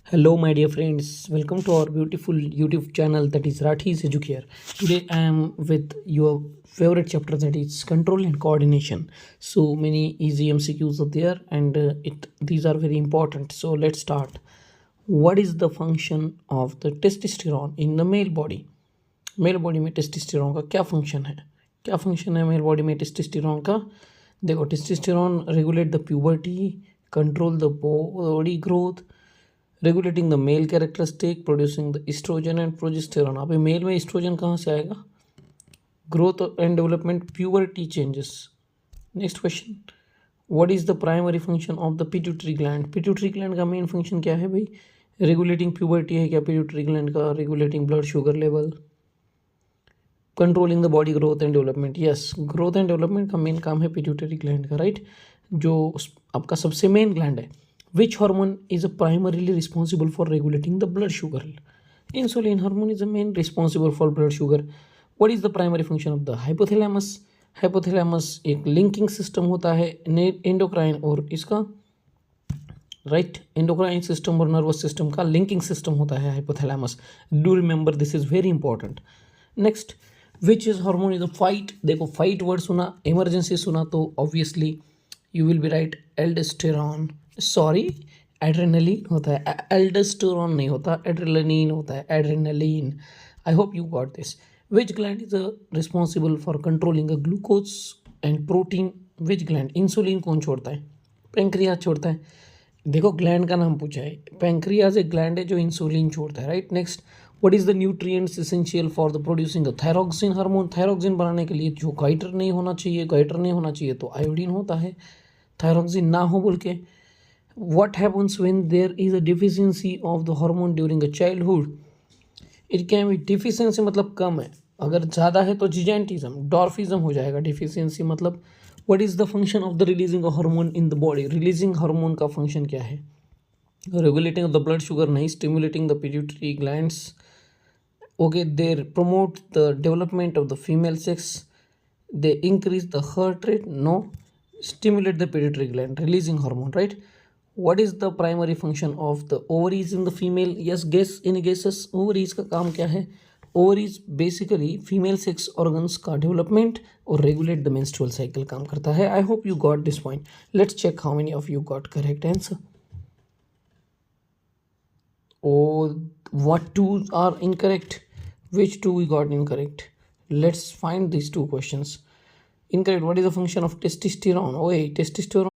Hello, my dear friends. Welcome to our beautiful YouTube channel that is Rathi's Educare. Today I am with your favorite chapter that is control and coordination. So many easy MCQs are there, and these are very important. So let's start. What is the function of the testosterone in the male body? Male body में testosterone का क्या function है? क्या function है mail body में testosterone का? देखो, testosterone regulate the puberty, control the body growth, regulating the male characteristic, producing the estrogen and progesterone. अभी मेल में एस्ट्रोजन कहाँ से आएगा? Growth and development, puberty changes. Next question, what is the primary function of the pituitary gland? Pituitary gland का main function क्या है भाई? Regulating puberty है क्या पिट्यूटरी ग्लैंड का? Regulating blood sugar level, controlling the body growth and development. Yes, growth and development का main काम है पिट्यूटरी ग्लैंड का, राइट? जो आपका सबसे मेन ग्लैंड है. Which hormone is primarily responsible for regulating the blood sugar? Insulin hormone is the main responsible for blood sugar. What is the primary function of the hypothalamus? Hypothalamus एक linking system होता है endocrine और इसका, right? Endocrine system और nervous system का linking system होता है hypothalamus. Do remember, this is very important. Next, which is hormone is the fight? देखो, फाइट वर्ड सुना, इमरजेंसी सुना तो obviously you will be right aldosterone. Sorry, adrenaline होता है, एल्डोस्टेरॉन नहीं होता, एड्रेनलिन होता है, adrenaline. I hope you got this. Which gland is responsible for controlling a glucose and protein? Which gland? Insulin कौन छोड़ता है? पेंक्रियाज छोड़ता है. देखो, ग्लैंड का नाम पूछा है. पेंक्रियाज एक ग्लैंड है जो इंसुलिन छोड़ता है, right? Next, what is the nutrients essential for the producing the thyroxine hormone? Thyroxine बनाने के लिए जो गाइटर नहीं होना चाहिए, गाइटर नहीं होना चाहिए तो आयोडीन होता है. थायरॉक्सिन ना हो बोल के. What happens when there is a deficiency of the hormone during a childhood? It can be deficiency मतलब कम है, अगर ज़्यादा है तो जिजेंटिज्म, डॉर्फिज्म हो जाएगा. डिफिशियंसी मतलब what is the function of the releasing a hormone in the body? Releasing hormone का फंक्शन क्या है? रेगुलेटिंग द ब्लड शुगर नहीं, stimulating the pituitary glands. Okay, they promote the development of the female sex, they increase the heart rate, no. Stimulate the pituitary gland, releasing hormone, right? What is the primary function of the ovaries in the female? Yes, guess any guesses? Ovaries का काम क्या है? Ovaries basically female sex organs का development और regulate the menstrual cycle काम करता है. I hope you got this point. Let's check how many of you got correct answer. Oh, what two are incorrect? Which two we got incorrect? Let's find these two questions. Incorrect. What is the function of testosterone? Oh, testosterone